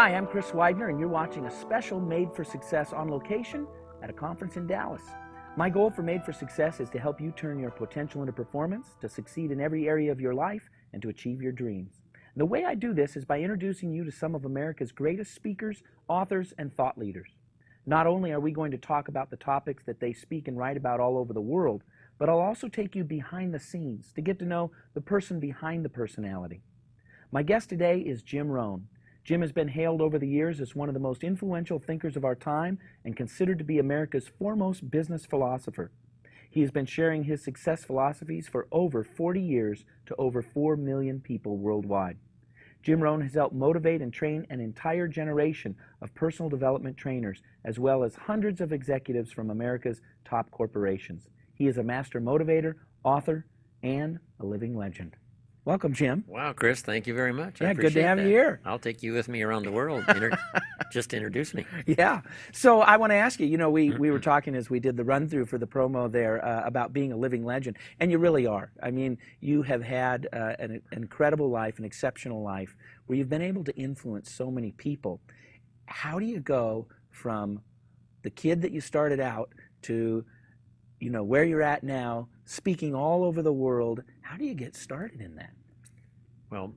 Hi, I'm Chris Widener, and you're watching a special Made for Success on location at a conference in Dallas. My goal for Made for Success is to help you turn your potential into performance, to succeed in every area of your life, and to achieve your dreams. And the way I do this is by introducing you to some of America's greatest speakers, authors, and thought leaders. Not only are we going to talk about the topics that they speak and write about all over the world, but I'll also take you behind the scenes to get to know the person behind the personality. My guest today is Jim Rohn. Jim has been hailed over the years as one of the most influential thinkers of our time and considered to be America's foremost business philosopher. He has been sharing his success philosophies for over 40 years to over 4 million people worldwide. Jim Rohn has helped motivate and train an entire generation of personal development trainers, as well as hundreds of executives from America's top corporations. He is a master motivator, author, and a living legend. Welcome, Jim. Wow, Chris, thank you very much. Yeah, good to have you here. I'll take you with me around the world. Just introduce me. Yeah. So I want to ask you, we were talking as we did the run-through for the promo there about being a living legend, and you really are. I mean, you have had an incredible life, an exceptional life, where you've been able to influence so many people. How do you go from the kid that you started out to, where you're at now, speaking all over the world? How do you get started in that? Well,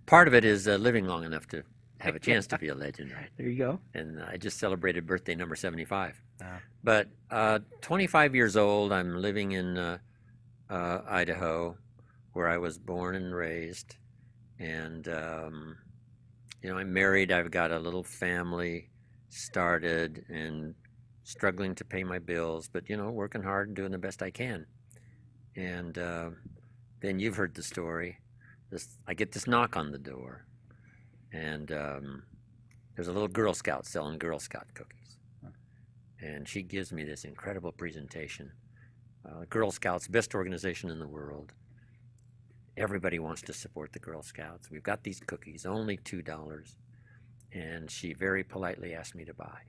part of it is living long enough to have a chance to be a legend, right? There you go. And I just celebrated birthday number 75. Wow. But 25 years old, I'm living in Idaho, where I was born and raised. And, I'm married. I've got a little family started and struggling to pay my bills, but, working hard and doing the best I can. And then you've heard the story. I get this knock on the door, and there's a little Girl Scout selling Girl Scout cookies. And she gives me this incredible presentation. Girl Scouts, best organization in the world. Everybody wants to support the Girl Scouts. We've got these cookies, only $2. And she very politely asked me to buy.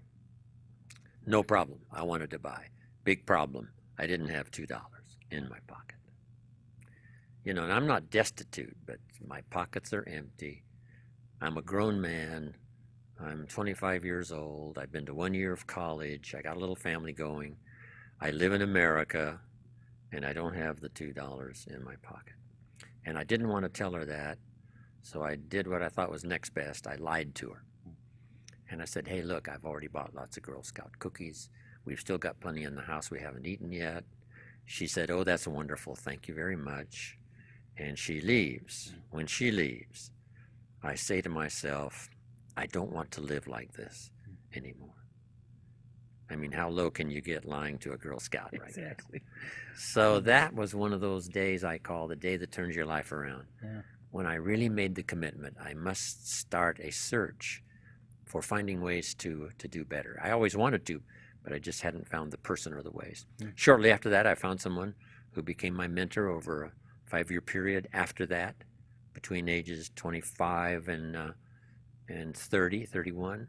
No problem. I wanted to buy. Big problem. I didn't have $2 in my pocket. And I'm not destitute, but my pockets are empty. I'm a grown man. I'm 25 years old. I've been to 1 year of college. I got a little family going. I live in America, and I don't have the $2 in my pocket. And I didn't want to tell her that, so I did what I thought was next best. I lied to her. And I said, hey, look, I've already bought lots of Girl Scout cookies. We've still got plenty in the house we haven't eaten yet. She said, oh, that's wonderful. Thank you very much. And she leaves. When she leaves, I say to myself, I don't want to live like this anymore. I mean, how low can you get lying to a Girl Scout right Exactly. now? So that was one of those days I call the day that turns your life around. Yeah. When I really made the commitment, I must start a search for finding ways to do better. I always wanted to, but I just hadn't found the person or the ways. Shortly after that, I found someone who became my mentor over a 5-year period. After that, between ages 25 and 31,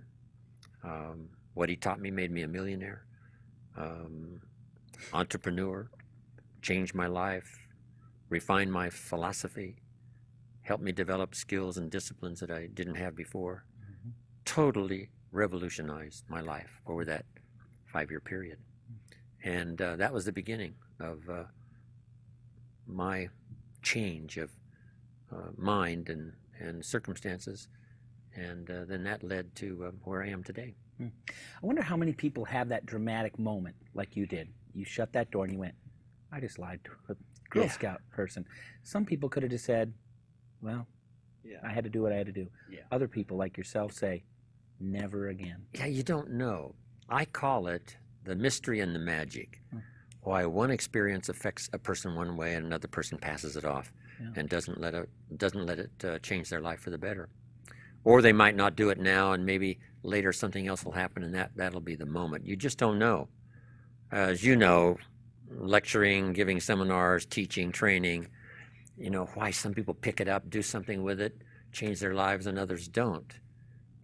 what he taught me made me a millionaire, entrepreneur, changed my life, refined my philosophy, helped me develop skills and disciplines that I didn't have before. Totally revolutionized my life over that 5-year period. And that was the beginning of my change of mind and circumstances. And then that led to where I am today. I wonder how many people have that dramatic moment like you did. You shut that door and you went, I just lied to a Girl Scout person. Some people could have just said, well, I had to do what I had to do. Yeah. Other people like yourself say, never again. Yeah, you don't know. I call it the mystery and the magic. Why one experience affects a person one way and another person passes it off and doesn't let it change their life for the better. Or they might not do it now, and maybe later something else will happen, and that'll be the moment. You just don't know. As you know, lecturing, giving seminars, teaching, training, why some people pick it up, do something with it, change their lives, and others don't.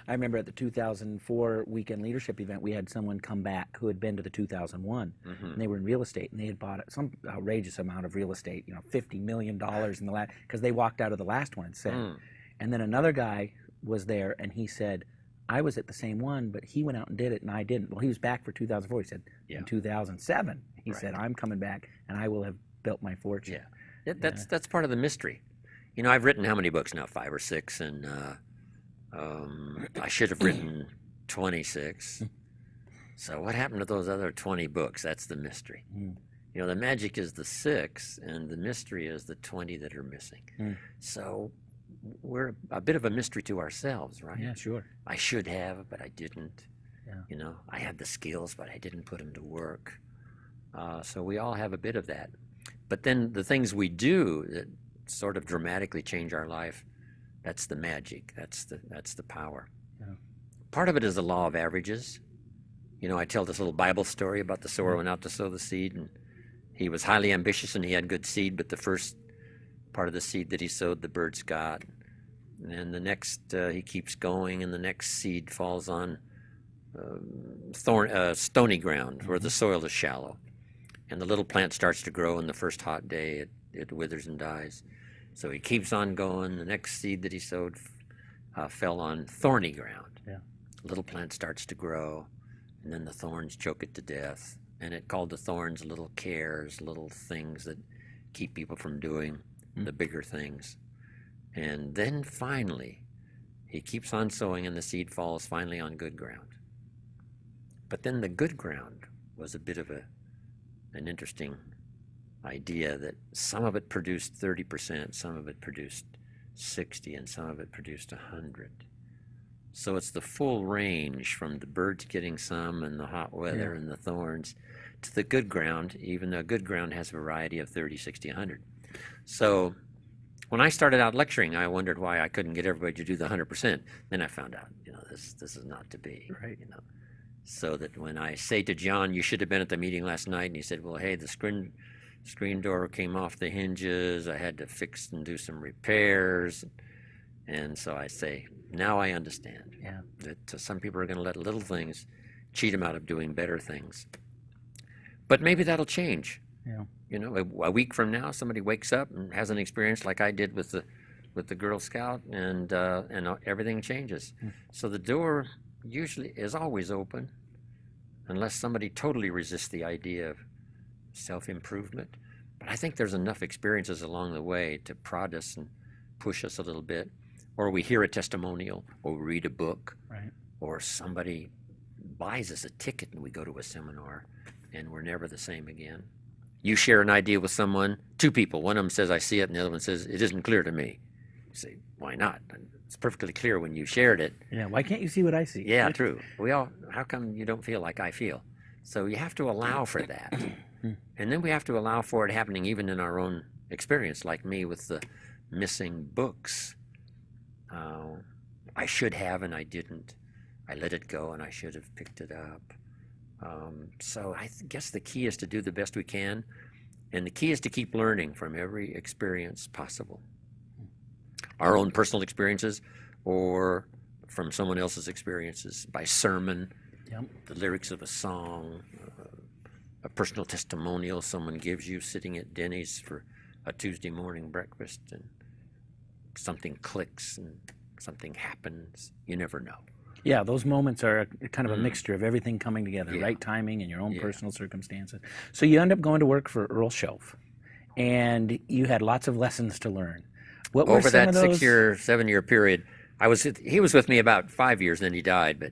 I remember at the 2004 Weekend Leadership event, we had someone come back who had been to the 2001, and they were in real estate, and they had bought some outrageous amount of real estate, $50 million in the last, because they walked out of the last one and said. And then another guy was there, and he said, I was at the same one, but he went out and did it, and I didn't. Well, he was back for 2004. He said, in 2007, he said, I'm coming back, and I will have built my fortune. Yeah. That's part of the mystery. You know, I've written how many books now? 5 or 6, and I should have written 26. So what happened to those other 20 books? That's the mystery. You know, the magic is the 6, and the mystery is the 20 that are missing. So we're a bit of a mystery to ourselves, right? Yeah, sure. I should have, but I didn't. Yeah. You know, I had the skills, but I didn't put them to work. So we all have a bit of that. But then the things we do that sort of dramatically change our life, that's the magic. That's the power. Yeah. Part of it is the law of averages. You know, I tell this little Bible story about the sower went out to sow the seed, and he was highly ambitious and he had good seed, but the first part of the seed that he sowed, the birds got. And then the next, he keeps going, and the next seed falls on stony ground where the soil is shallow. And the little plant starts to grow, and the first hot day it withers and dies. So he keeps on going. The next seed that he sowed fell on thorny ground. Yeah. The little plant starts to grow, and then the thorns choke it to death. And it called the thorns little cares, little things that keep people from doing the bigger things. And then finally, he keeps on sowing, and the seed falls finally on good ground. But then the good ground was a bit of an interesting idea, that some of it produced 30%, some of it produced 60, and some of it produced 100. So it's the full range from the birds getting some and the hot weather and the thorns to the good ground, even though good ground has a variety of 30, 60, 100. So when I started out lecturing, I wondered why I couldn't get everybody to do the 100%. Then I found out, you know, this is not to be, right? You know, so that when I say to John, you should have been at the meeting last night, and he said, well, hey, the screen door came off the hinges. I had to fix and do some repairs. And so I say, now I understand that some people are going to let little things cheat them out of doing better things. But maybe that'll change. Yeah. You know, a week from now, somebody wakes up and has an experience like I did with the Girl Scout, and everything changes. So the door usually is always open, unless somebody totally resists the idea of self-improvement. But I think there's enough experiences along the way to prod us and push us a little bit. Or we hear a testimonial, or we read a book, right, or somebody buys us a ticket and we go to a seminar, and we're never the same again. You share an idea with someone, 2 people, one of them says, I see it, and the other one says, it isn't clear to me. You say, why not? It's perfectly clear when you shared it. Yeah, why can't you see what I see? Yeah, true. How come you don't feel like I feel? So you have to allow for that. And then we have to allow for it happening even in our own experience, like me with the missing books. I should have, and I didn't. I let it go, and I should have picked it up. So I guess the key is to do the best we can, and the key is to keep learning from every experience possible. Our own personal experiences, or from someone else's experiences, by sermon, the lyrics of a song, a personal testimonial someone gives you sitting at Denny's for a Tuesday morning breakfast, and something clicks and something happens. You never know. Yeah, those moments are kind of a mixture of everything coming together, right timing and your own personal circumstances. So you end up going to work for Earl Shelf, and you had lots of lessons to learn. What were over some that of those? 7-year period? He was with me about 5 years, and then he died, but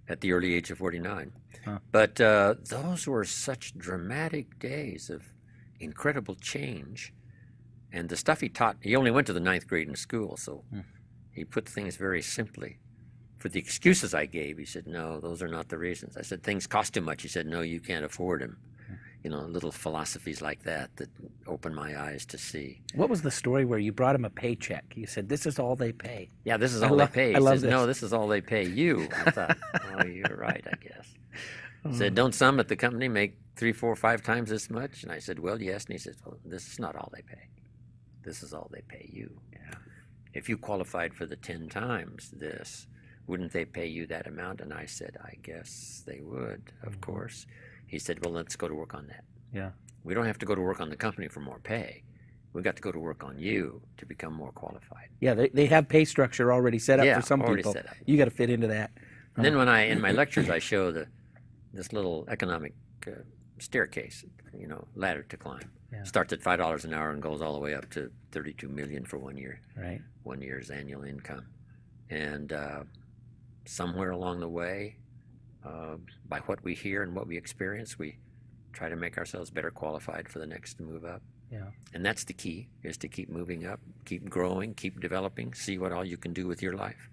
at the early age of 49. But those were such dramatic days of incredible change. And the stuff he taught, he only went to the 9th grade in school, so he put things very simply. For the excuses I gave, he said, no, those are not the reasons. I said, things cost too much. He said, no, you can't afford them. You know, little philosophies like that opened my eyes to see. What was the story where you brought him a paycheck? You said, this is all they pay. Yeah, this is all they pay. He says, this. no, this is all they pay you. I thought, oh, you're right, I guess. He said, don't some at the company make 3, 4, 5 times this much? And I said, well, yes. And he said, well, this is not all they pay. This is all they pay you. Yeah. If you qualified for the 10 times this, wouldn't they pay you that amount? And I said, I guess they would, of course. He said, well, let's go to work on that. Yeah. We don't have to go to work on the company for more pay. We've got to go to work on you to become more qualified. Yeah, they have pay structure already set up Yeah, for some already people. set up. You got to fit into that. And then in my lectures, I show this little economic staircase, ladder to climb. Yeah. Starts at $5 an hour and goes all the way up to 32 million for 1 year. Right. 1 year's annual income. And somewhere along the way, by what we hear and what we experience, we try to make ourselves better qualified for the next move up. Yeah. And that's the key, is to keep moving up, keep growing, keep developing, see what all you can do with your life.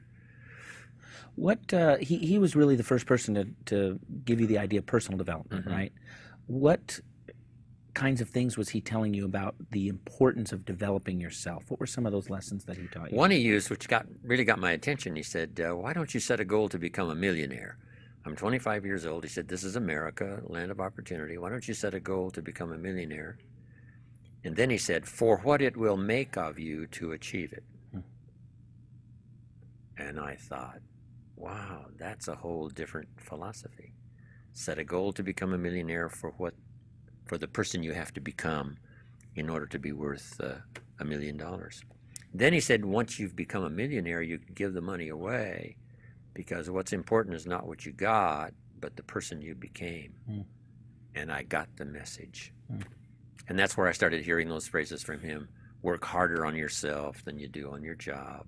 What he was really the first person to give you the idea of personal development, Mm-hmm. right? What kinds of things was he telling you about the importance of developing yourself? What were some of those lessons that he taught you? One he used, which really got my attention, he said, why don't you set a goal to become a millionaire? I'm 25 years old. He said, this is America, land of opportunity. Why don't you set a goal to become a millionaire? And then he said, for what it will make of you to achieve it. And I thought, wow, that's a whole different philosophy. Set a goal to become a millionaire for the person you have to become in order to be worth $1 million. Then he said, once you've become a millionaire, you can give the money away, because what's important is not what you got, but the person you became. And I got the message. And that's where I started hearing those phrases from him. Work harder on yourself than you do on your job.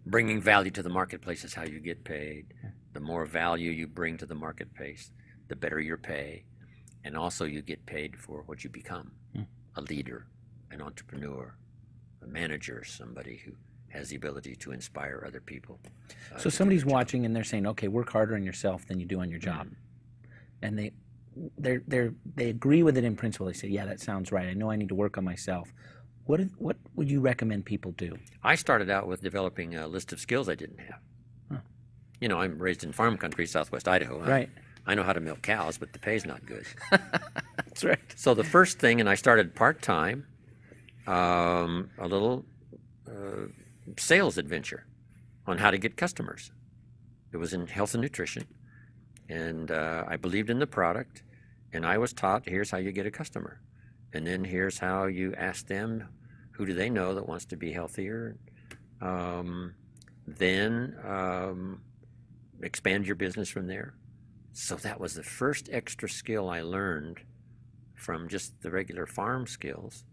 Bringing value to the marketplace is how you get paid. The more value you bring to the marketplace, the better your pay. And also you get paid for what you become. A leader, an entrepreneur, a manager, somebody who has the ability to inspire other people. So somebody's watching and they're saying, okay, work harder on yourself than you do on your job. And they agree with it in principle. They say, yeah, that sounds right. I know I need to work on myself. What would you recommend people do? I started out with developing a list of skills I didn't have. I'm raised in farm country, southwest Idaho. Right. I know how to milk cows, but the pay's not good. That's right. So the first thing, and I started part-time, a little sales adventure on how to get customers. It was in health and nutrition, and I believed in the product, and I was taught, here's how you get a customer. And then here's how you ask them, who do they know that wants to be healthier? Then expand your business from there. So that was the first extra skill I learned from just the regular farm skills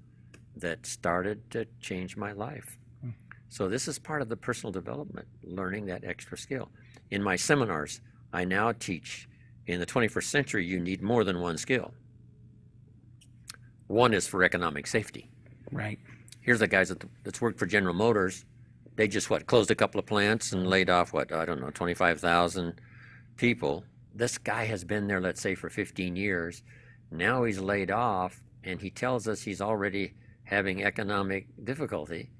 that started to change my life. So this is part of the personal development, learning that extra skill. In my seminars, I now teach, in the 21st century, you need more than one skill. One is for economic safety. Right. Here's the guys that's worked for General Motors. They just, closed a couple of plants and laid off, 25,000 people. This guy has been there, let's say, for 15 years. Now he's laid off, and he tells us he's already having economic difficulty.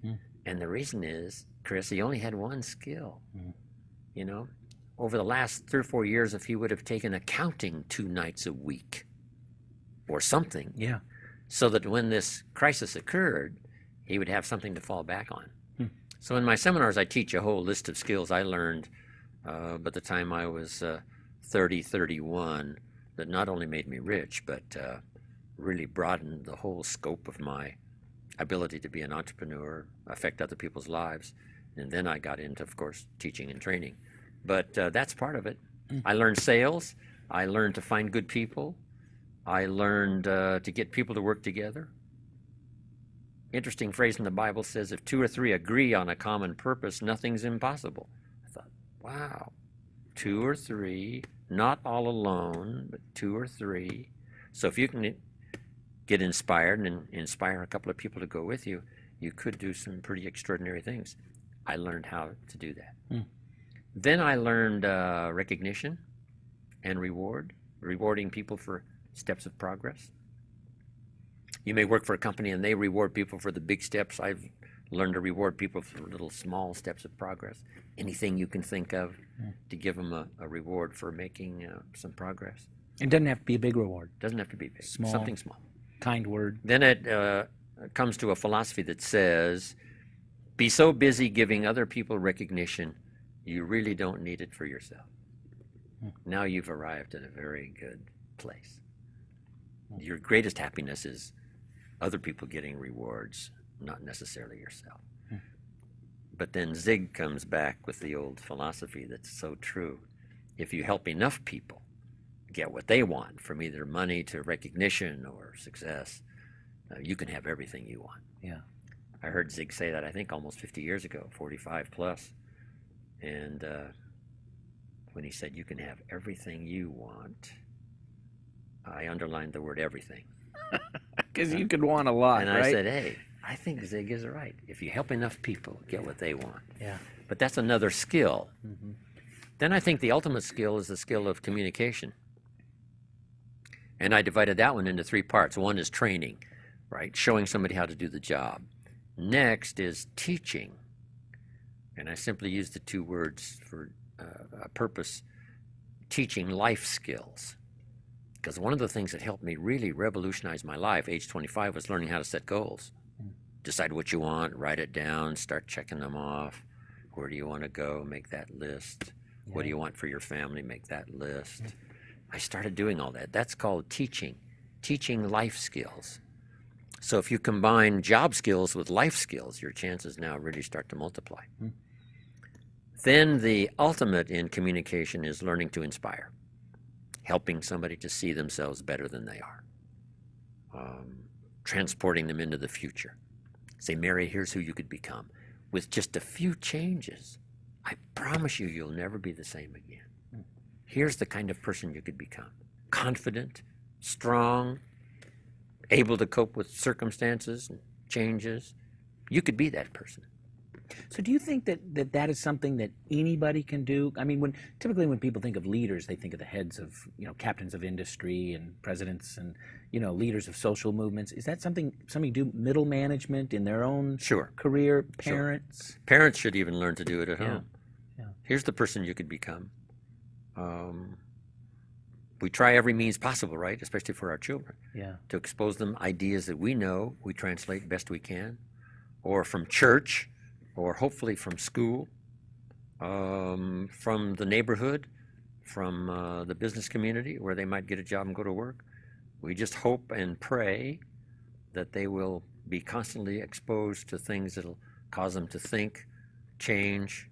And the reason is, Chris, he only had one skill. Over the last 3 or 4 years, if he would have taken accounting 2 nights a week or something, so that when this crisis occurred, he would have something to fall back on. So in my seminars, I teach a whole list of skills I learned by the time I was 31 that not only made me rich, but really broadened the whole scope of my ability to be an entrepreneur, affect other people's lives. And then I got into, of course, teaching and training. But that's part of it. I learned sales. I learned to find good people. I learned to get people to work together. Interesting phrase in the Bible says, if 2 or 3 agree on a common purpose, nothing's impossible. I thought, wow, 2 or 3, not all alone, but 2 or 3. So if you can get inspired and inspire a couple of people to go with you, you could do some pretty extraordinary things. I learned how to do that. Then I learned recognition and rewarding people for steps of progress. You may work for a company and they reward people for the big steps. I've learned to reward people for little small steps of progress. Anything you can think of to give them a reward for making some progress. It doesn't have to be a big reward. Doesn't have to be big. Small, something small. Kind word. Then it comes to a philosophy that says, be so busy giving other people recognition, you really don't need it for yourself. Now you've arrived at a very good place. Your greatest happiness is other people getting rewards, not necessarily yourself. But then Zig comes back with the old philosophy that's so true. If you help enough people get what they want, from either money to recognition or success, you can have everything you want. Yeah. I heard Zig say that, I think, almost 50 years ago, 45 plus. And when he said, you can have everything you want, I underlined the word everything. Because you could want a lot, and right? I said, hey, I think Zig is right. If you help enough people get what they want. Yeah. But that's another skill. Then I think the ultimate skill is the skill of communication. And I divided that one into 3 parts. One is training, right? Showing somebody how to do the job. Next is teaching. And I simply used the 2 words for a purpose, teaching life skills. Because one of the things that helped me really revolutionize my life, age 25, was learning how to set goals. Decide what you want, write it down, start checking them off. Where do you want to go? Make that list. Yeah. What do you want for your family? Make that list. I started doing all that. That's called teaching life skills. So if you combine job skills with life skills, your chances now really start to multiply. Then the ultimate in communication is learning to inspire, helping somebody to see themselves better than they are, transporting them into the future. Say, Mary, here's who you could become. With just a few changes, I promise you, you'll never be the same again. Here's the kind of person you could become. Confident, strong, able to cope with circumstances and changes. You could be that person. So do you think that is something that anybody can do? I mean, typically when people think of leaders, they think of the heads of, captains of industry and presidents and, leaders of social movements. Is that something do, middle management in their own career, parents? Sure. Parents should even learn to do it at home. Yeah. Here's the person you could become. We try every means possible, right, especially for our children, to expose them ideas that we know, we translate best we can, or from church, or hopefully from school, from the neighborhood, from the business community where they might get a job and go to work. We just hope and pray that they will be constantly exposed to things that will cause them to think, change,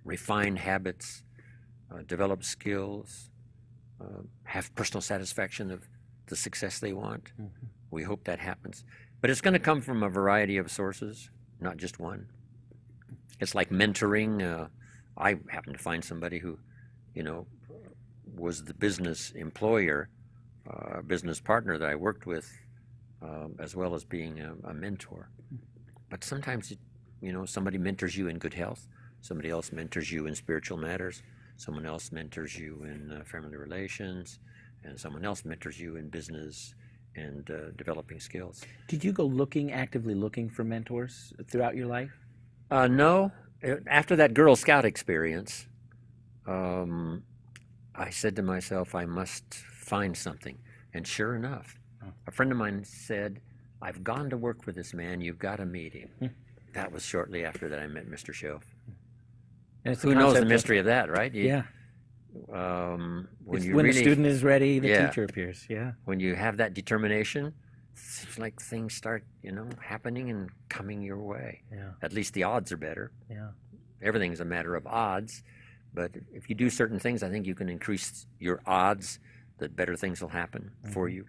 refine habits, develop skills, have personal satisfaction of the success they want. We hope that happens. But it's going to come from a variety of sources, not just one. It's like mentoring. I happened to find somebody who, was the business employer, business partner that I worked with, as well as being a mentor. But sometimes, somebody mentors you in good health. Somebody else mentors you in spiritual matters. Someone else mentors you in family relations. And someone else mentors you in business and developing skills. Did you go actively looking for mentors throughout your life? No. After that Girl Scout experience, I said to myself, I must find something. And sure enough, a friend of mine said, I've gone to work with this man, you've got to meet him. That was shortly after that I met Mr. Schoaf. Who knows the mystery of that, right? When the student is ready, the teacher appears. Yeah. When you have that determination, it seems like things start, happening and coming your way. Yeah. At least the odds are better. Yeah. Everything's a matter of odds. But if you do certain things, I think you can increase your odds that better things will happen for you.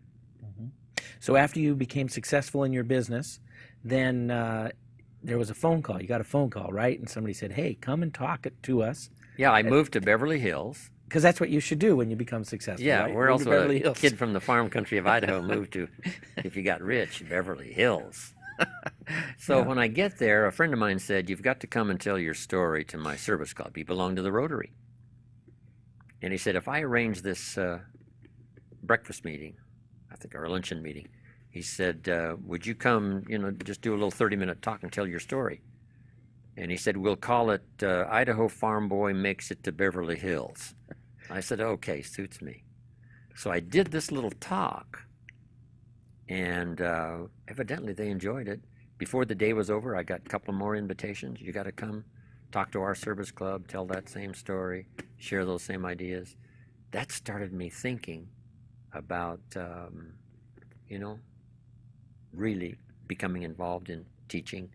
So after you became successful in your business, then there was a phone call. You got a phone call, right? And somebody said, hey, come and talk to us. Yeah, I moved to Beverly Hills. Because that's what you should do when you become successful. Yeah, right? where else would a kid from the farm country of Idaho move to if you got rich? Beverly Hills. So when I get there, a friend of mine said, you've got to come and tell your story to my service club. You belong to the Rotary. And he said, if I arrange this breakfast meeting, I think, or a luncheon meeting, he said, would you come, just do a little 30-minute talk and tell your story? And he said, we'll call it Idaho Farm Boy Makes It to Beverly Hills. I said, okay, suits me. So I did this little talk, and evidently they enjoyed it. Before the day was over, I got a couple more invitations. You got to come talk to our service club, tell that same story, share those same ideas. That started me thinking about, really becoming involved in teaching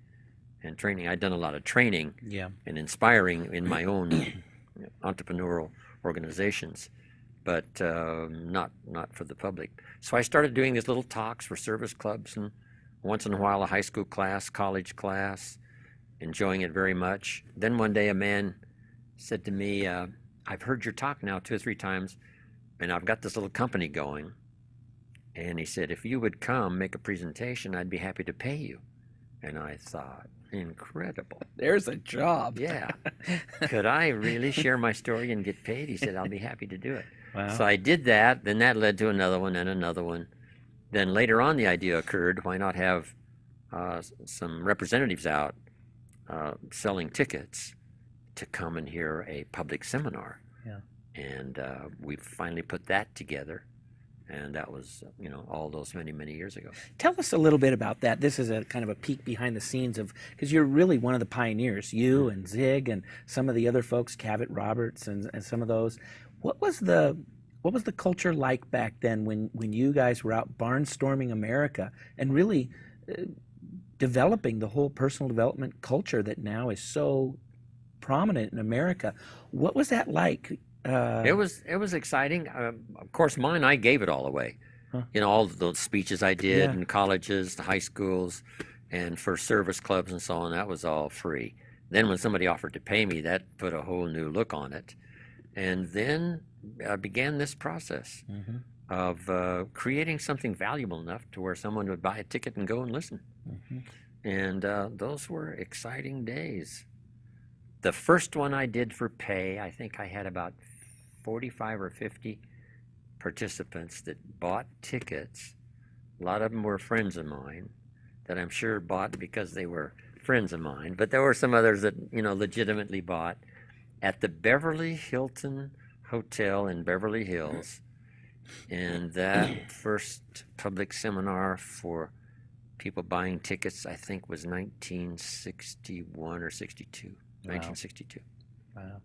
and training. I'd done a lot of training Yeah. and inspiring in my own entrepreneurial organizations, but not for the public. So I started doing these little talks for service clubs, and once in a while a high school class, college class, enjoying it very much. Then one day a man said to me, I've heard your talk now 2 or 3 times, and I've got this little company going. And he said, if you would come make a presentation, I'd be happy to pay you. And I thought, incredible. There's a job. Yeah. Could I really share my story and get paid? He said, I'll be happy to do it. Wow. So I did that. Then that led to another one and another one. Then later on, the idea occurred, why not have some representatives out selling tickets to come and hear a public seminar. Yeah. And we finally put that together. And that was, all those many, many years ago. Tell us a little bit about that. This is a kind of a peek behind the scenes of, because you're really one of the pioneers, you and Zig and some of the other folks, Cavett Roberts and some of those. What was the culture like back then when you guys were out barnstorming America and really developing the whole personal development culture that now is so prominent in America? What was that like? It was exciting. Of course, I gave it all away. Huh. All of those speeches I did Yeah. in colleges, the high schools, and for service clubs and so on, that was all free. Then when somebody offered to pay me, that put a whole new look on it. And then I began this process of creating something valuable enough to where someone would buy a ticket and go and listen. And those were exciting days. The first one I did for pay, I think I had about 45 or 50 participants that bought tickets. A lot of them were friends of mine that I'm sure bought because they were friends of mine, but there were some others that, legitimately bought at the Beverly Hilton Hotel in Beverly Hills. And that first public seminar for people buying tickets, I think, was 1961 or 62. Wow. 1962. Wow.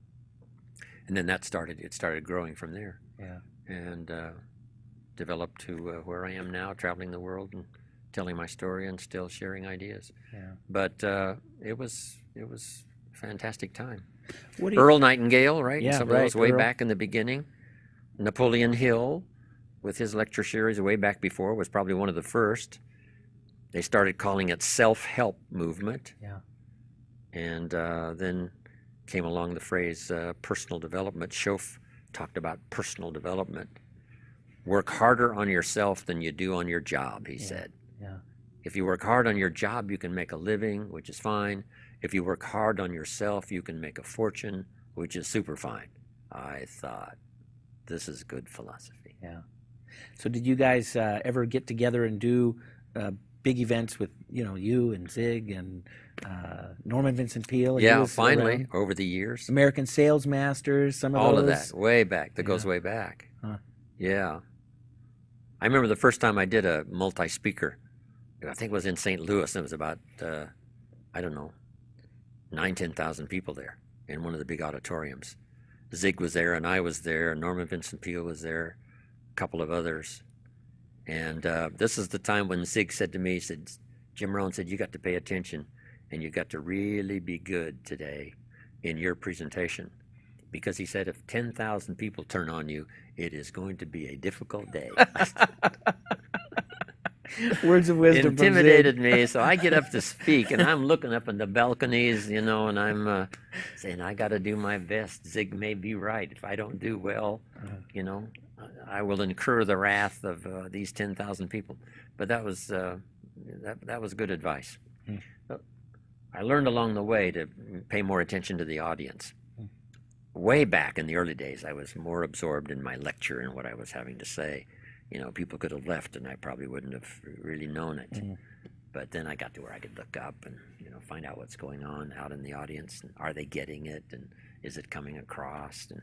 And then it started growing from there. Yeah. And developed to where I am now, traveling the world and telling my story and still sharing ideas. Yeah. But it was a fantastic time. What do you, Earl Nightingale, right? Yeah, Some right, of those way Earl. back in the beginning. Napoleon Hill, with his lecture series way back before, was probably one of the first. They started calling it self-help movement. Yeah. And then came along the phrase personal development. Schoaf talked about personal development. Work harder on yourself than you do on your job, he said. Yeah. If you work hard on your job, you can make a living, which is fine. If you work hard on yourself, you can make a fortune, which is super fine. I thought, this is good philosophy. Yeah. So did you guys ever get together and do big events with, you and Zig and Norman Vincent Peale? Yeah, finally, over the years. American Sales Masters, some of All those. of that, way back. That goes way back. Huh. Yeah. I remember the first time I did a multi-speaker. I think it was in St. Louis. It was about, 10,000 people there in one of the big auditoriums. Zig was there, and I was there, and Norman Vincent Peale was there, a couple of others. And this is the time when Zig said to me, he said, Jim Rohn said, you got to pay attention, and you got to really be good today in your presentation. Because he said, if 10,000 people turn on you, it is going to be a difficult day. Words of wisdom. Intimidated me, so I get up to speak, and I'm looking up in the balconies, and I'm saying, I got to do my best. Zig may be right. If I don't do well, I will incur the wrath of these 10,000 people. But that was that was good advice. I learned along the way to pay more attention to the audience. Way back in the early days, I was more absorbed in my lecture and what I was having to say. People could have left, and I probably wouldn't have really known it. But then I got to where I could look up and find out what's going on out in the audience, and are they getting it, and is it coming across? And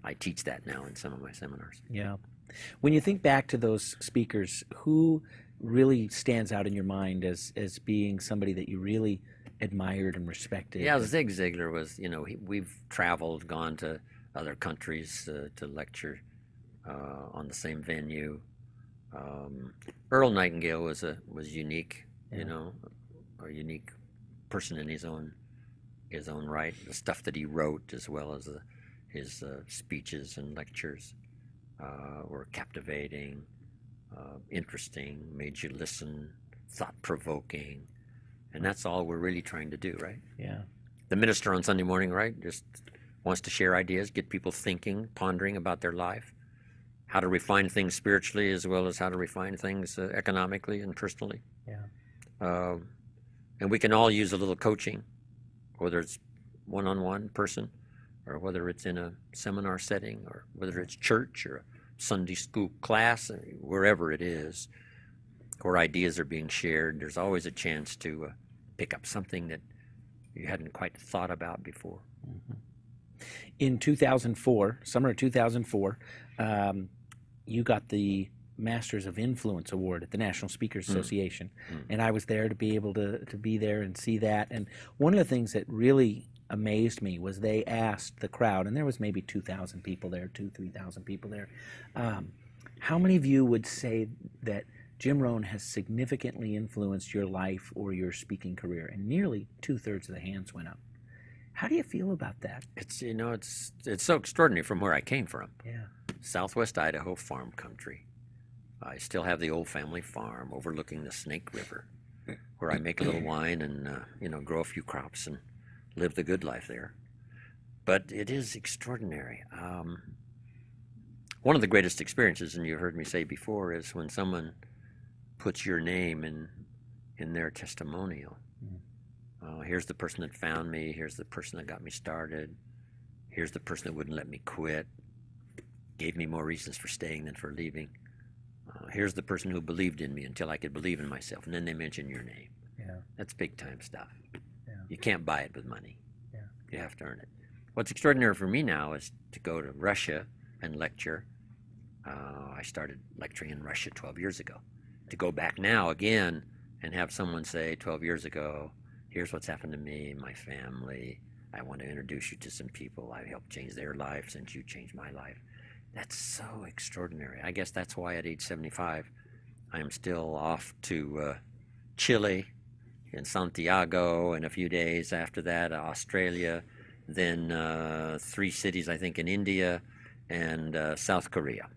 I teach that now in some of my seminars. Yeah. When you think back to those speakers, who really stands out in your mind as being somebody that you really admired and respected? Yeah, Zig Ziglar was, we've traveled, gone to other countries to lecture on the same venue. Earl Nightingale was unique. you know, a unique person in his own right. The stuff that he wrote, as well as his speeches and lectures, were captivating, interesting, made you listen, thought-provoking, and that's all we're really trying to do, right? Yeah. The minister on Sunday morning, right, just wants to share ideas, get people thinking, pondering about their life, how to refine things spiritually as well as how to refine things economically and personally. Yeah. And we can all use a little coaching, whether it's one-on-one person or whether it's in a seminar setting or whether it's church or a Sunday school class, or wherever it is, where ideas are being shared. There's always a chance to pick up something that you hadn't quite thought about before. Mm-hmm. In 2004, summer of 2004, you got the Masters of Influence Award at the National Speakers Association, and I was there to be able to be there and see that. And one of the things that really amazed me was they asked the crowd, and there was maybe 2,000 people there, 3,000 people there, how many of you would say that Jim Rohn has significantly influenced your life or your speaking career? And nearly 2/3 of the hands went up. How do you feel about that? It's so extraordinary from where I came from. Yeah. Southwest Idaho farm country. I still have the old family farm overlooking the Snake River, where I make a little wine and grow a few crops and live the good life there. But it is extraordinary. One of the greatest experiences, and you've heard me say before, is when someone puts your name in their testimonial. Here's the person that found me. Here's the person that got me started. Here's the person that wouldn't let me quit, gave me more reasons for staying than for leaving. Here's the person who believed in me until I could believe in myself. And then they mention your name. Yeah. That's big time stuff. Yeah. You can't buy it with money. Yeah. You have to earn it. What's extraordinary for me now is to go to Russia and lecture. I started lecturing in Russia 12 years ago. To go back now again and have someone say 12 years ago, here's what's happened to me and my family. I want to introduce you to some people. I helped change their life since you changed my life. That's so extraordinary. I guess that's why at age 75, I am still off to Chile and Santiago, and a few days after that, Australia, then 3 cities, I think, in India, and South Korea.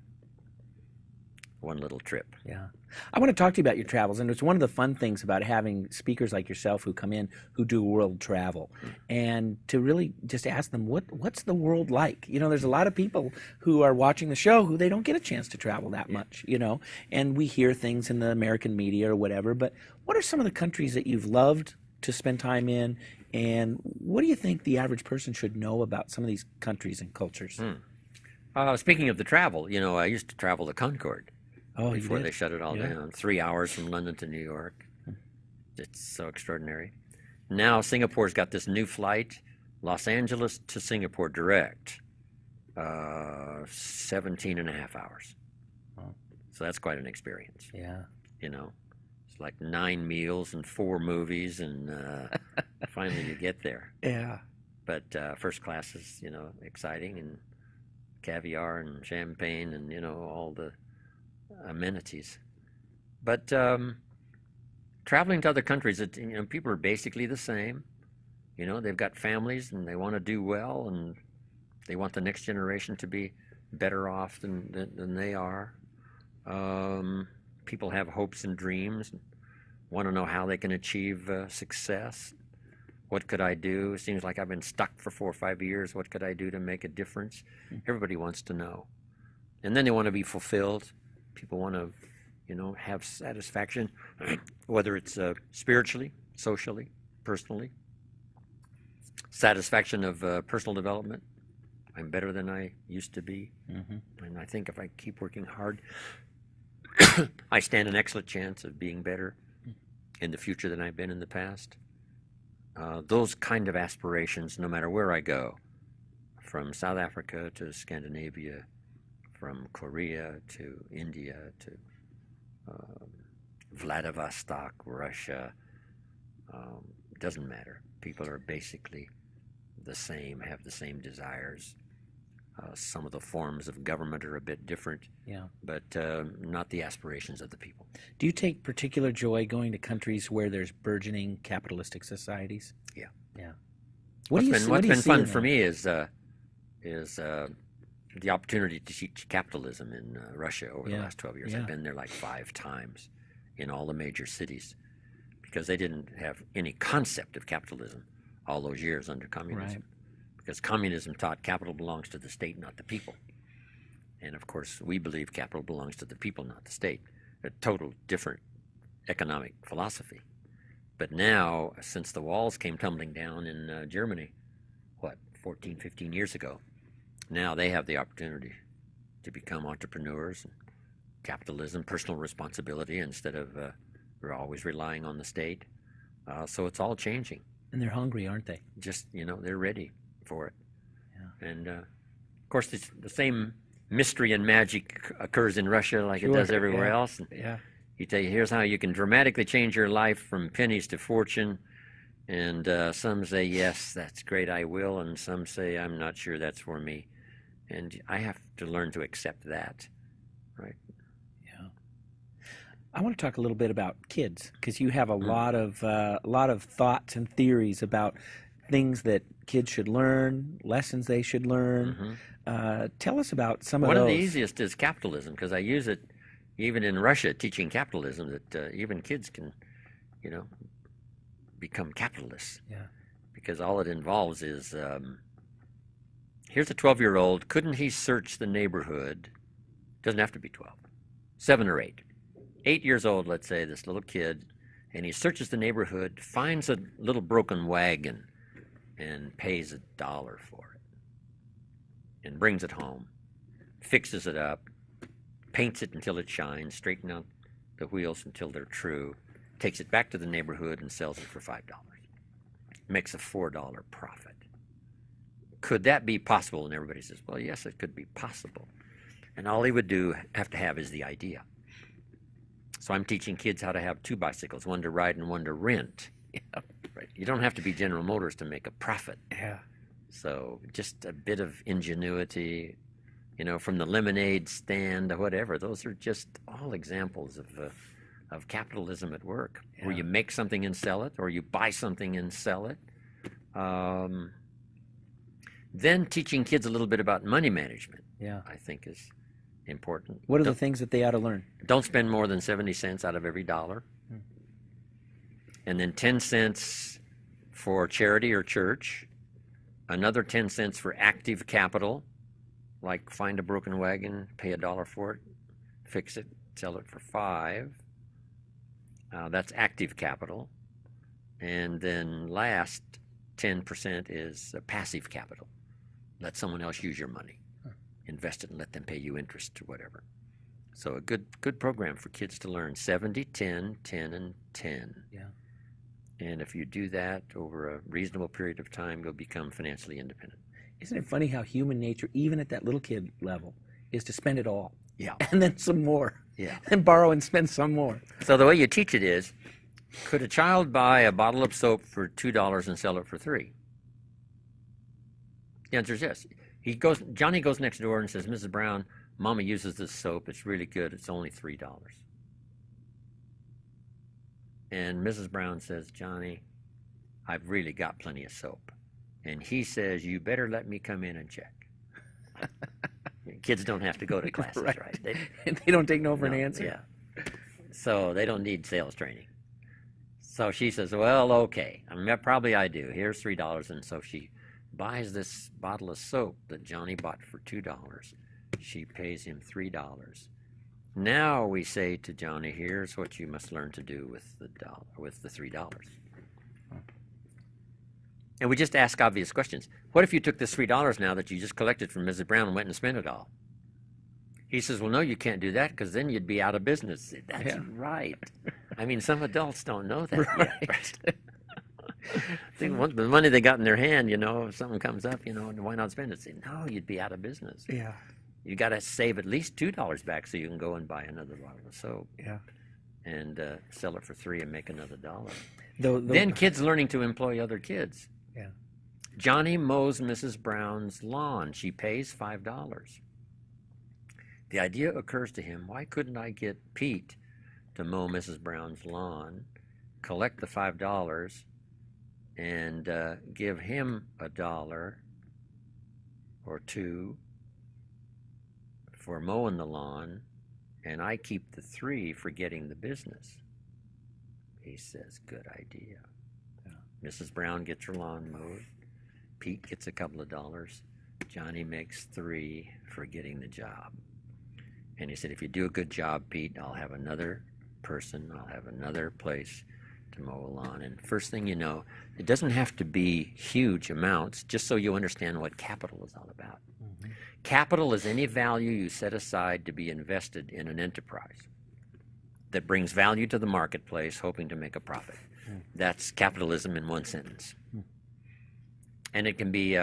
One little trip. Yeah. I want to talk to you about your travels, and it's one of the fun things about having speakers like yourself who come in who do world travel, and to really just ask them, what's the world like? There's a lot of people who are watching the show who they don't get a chance to travel that much, and we hear things in the American media or whatever, but what are some of the countries that you've loved to spend time in, and what do you think the average person should know about some of these countries and cultures? Speaking of the travel, I used to travel the Concorde. Oh, before they shut it all down. 3 hours from London to New York. It's so extraordinary. Now Singapore's got this new flight, Los Angeles to Singapore direct, 17 and a half hours. Oh. So that's quite an experience. Yeah. It's like 9 meals and 4 movies, and finally you get there. Yeah. But first class is, exciting, and caviar and champagne and, all the amenities. But traveling to other countries, people are basically the same. They've got families and they want to do well, and they want the next generation to be better off than they are. People have hopes and dreams, want to know how they can achieve success. What could I do? It seems like I've been stuck for 4 or 5 years. What could I do to make a difference? Everybody wants to know. And then they want to be fulfilled. People want to, have satisfaction, whether it's spiritually, socially, personally. Satisfaction of personal development. I'm better than I used to be. Mm-hmm. And I think if I keep working hard, I stand an excellent chance of being better in the future than I've been in the past. Those kind of aspirations, no matter where I go, from South Africa to Scandinavia, from Korea to India to Vladivostok, Russia, doesn't matter. People are basically the same, have the same desires. Some of the forms of government are a bit different, but not the aspirations of the people. Do you take particular joy going to countries where there's burgeoning capitalistic societies? Yeah. Yeah. What's been fun for me is the opportunity to teach capitalism in Russia over the last 12 years. I've been there like 5 times in all the major cities because they didn't have any concept of capitalism all those years under communism. Right. Because communism taught capital belongs to the state, not the people. And of course, we believe capital belongs to the people, not the state. A total different economic philosophy. But now, since the walls came tumbling down in Germany, 14, 15 years ago, now they have the opportunity to become entrepreneurs and capitalism, personal responsibility, instead of we're always relying on the state. So it's all changing. And they're hungry, aren't they? Just, they're ready for it. Yeah. And of course, the same mystery and magic occurs in Russia like it does everywhere else. And you tell you, here's how you can dramatically change your life from pennies to fortune. And some say, yes, that's great, I will. And some say, I'm not sure that's for me. And I have to learn to accept that, right? Yeah. I want to talk a little bit about kids, because you have a lot of thoughts and theories about things that kids should learn, lessons they should learn. Tell us about some of those. One of the easiest is capitalism, because I use it even in Russia, teaching capitalism, that even kids can, become capitalists. Yeah. Because all it involves is, here's a 12-year-old, couldn't he search the neighborhood? Doesn't have to be 12, 7 or 8. 8 years old, let's say, this little kid, and he searches the neighborhood, finds a little broken wagon, and pays $1 for it, and brings it home, fixes it up, paints it until it shines, straightens out the wheels until they're true, takes it back to the neighborhood and sells it for $5. Makes a $4 profit. Could that be possible? And everybody says, well, yes, it could be possible. And all he would have to have is the idea. So I'm teaching kids how to have 2 bicycles, one to ride and one to rent. Yeah. Right. You don't have to be General Motors to make a profit. Yeah. So just a bit of ingenuity, from the lemonade stand to whatever. Those are just all examples of capitalism at work, where you make something and sell it, or you buy something and sell it. Then teaching kids a little bit about money management, I think is important. What are the things that they ought to learn? Don't spend more than 70 cents out of every dollar. And then 10 cents for charity or church, another 10 cents for active capital, like find a broken wagon, pay $1 for it, fix it, sell it for $5. That's active capital. And then last 10% is passive capital. Let someone else use your money. Invest it and let them pay you interest or whatever. So a good program for kids to learn 70, 10, 10, and 10. Yeah. And if you do that over a reasonable period of time, you'll become financially independent. Isn't it funny how human nature, even at that little kid level, is to spend it all? Yeah. And then some more. Yeah. And borrow and spend some more. So the way you teach it is, could a child buy a bottle of soap for $2 and sell it for $3? The answer is yes. Johnny goes next door and says, Mrs. Brown, Mama uses this soap. It's really good. It's only $3. And Mrs. Brown says, Johnny, I've really got plenty of soap. And he says, you better let me come in and check. Kids don't have to go to classes, right? They don't take no for an answer. Yeah. So they don't need sales training. So she says, well, okay. Probably I do. Here's $3. And so she buys this bottle of soap that Johnny bought for $2. She pays him $3. Now we say to Johnny, here's what you must learn to do with the $3. And we just ask obvious questions. What if you took this $3 now that you just collected from Mrs. Brown and went and spent it all? He says, well, no, you can't do that, because then you'd be out of business. That's right. I mean, some adults don't know that yet. Think the money they got in their hand, if something comes up, why not spend it? Say, no, you'd be out of business. Yeah. You got to save at least $2 back so you can go and buy another bottle of soap. Yeah. And sell it for $3 and make another $1. Then kids learning to employ other kids. Yeah. Johnny mows Mrs. Brown's lawn. She pays $5. The idea occurs to him, why couldn't I get Pete to mow Mrs. Brown's lawn, collect the $5, and give him $1 or $2 for mowing the lawn, and I keep the $3 for getting the business. He says, good idea. Yeah. Mrs. Brown gets her lawn mowed. Pete gets a couple of dollars. Johnny makes $3 for getting the job. And he said, if you do a good job, Pete, I'll have another person, I'll have another place to mow a lawn. And first thing you know, it doesn't have to be huge amounts, just so you understand what capital is all about. Mm-hmm. Capital is any value you set aside to be invested in an enterprise that brings value to the marketplace, hoping to make a profit. Mm. That's capitalism in one sentence. Mm. And it can be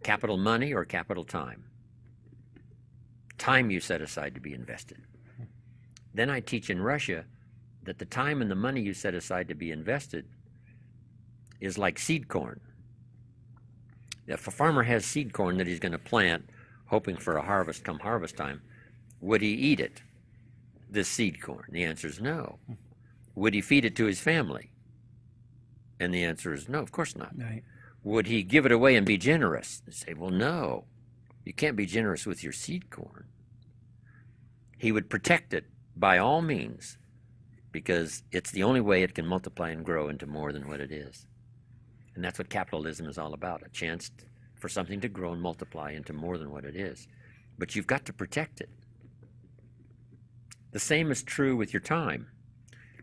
capital money or capital time. Time you set aside to be invested. Then I teach in Russia that the time and the money you set aside to be invested is like seed corn. If a farmer has seed corn that he's going to plant, hoping for a harvest come harvest time, would he eat it, this seed corn? The answer is no. Would he feed it to his family? And the answer is no, of course not. Right. Would he give it away and be generous? They say, well, no. You can't be generous with your seed corn. He would protect it by all means, because it's the only way it can multiply and grow into more than what it is. And that's what capitalism is all about, a chance for something to grow and multiply into more than what it is. But you've got to protect it. The same is true with your time.